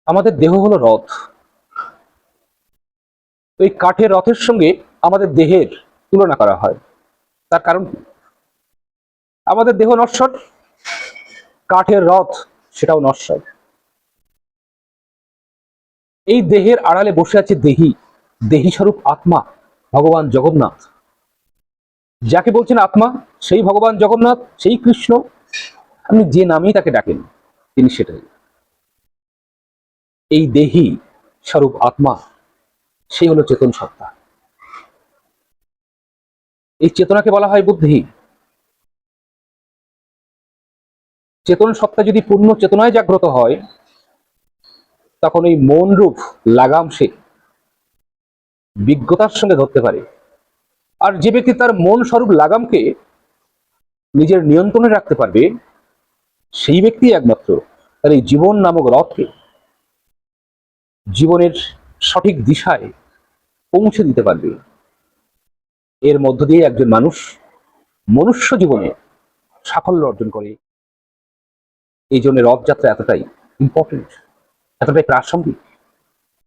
আমাদের দেহ হলো রথ। তো এই কাঠের রথের সঙ্গে আমাদের দেহের তুলনা করা হয়। তার কারণ কি? আমাদের দেহ নশ্বর, কাঠের রথ সেটাও নশ্বর। এই দেহের আড়ালে বসে আছে দেহী, দেহী স্বরূপ আত্মা, ভগবান জগন্নাথ। যাকে বলছেন আত্মা, সেই ভগবান জগন্নাথ, সেই কৃষ্ণ, আপনি যে নামেই তাকে ডাকেন তিনি সেটাই। এই দেহী স্বরূপ আত্মা, সেই হলো চেতন সত্তা। এই চেতনাকে বলা হয় বুদ্ধি। চেতন সত্তা যদি পূর্ণ চেতনায় জাগ্রত হয়, তখন এই মন রূপ লাগাম সে বিজ্ঞতার সঙ্গে ধরতে পারে। আর যে ব্যক্তি তার মন স্বরূপ লাগামকে নিজের নিয়ন্ত্রণে রাখতে পারবে, সেই ব্যক্তি একমাত্র তার এই জীবন নামক রথকে জীবনের সঠিক দিশায় পৌঁছে দিতে পারবে। এর মধ্য দিয়ে একজন মানুষ মনুষ্য জীবনে সাফল্য অর্জন করে। এই জন্য রথযাত্রা এতটাই ইম্পর্টেন্ট, এতটাই প্রাসঙ্গিক।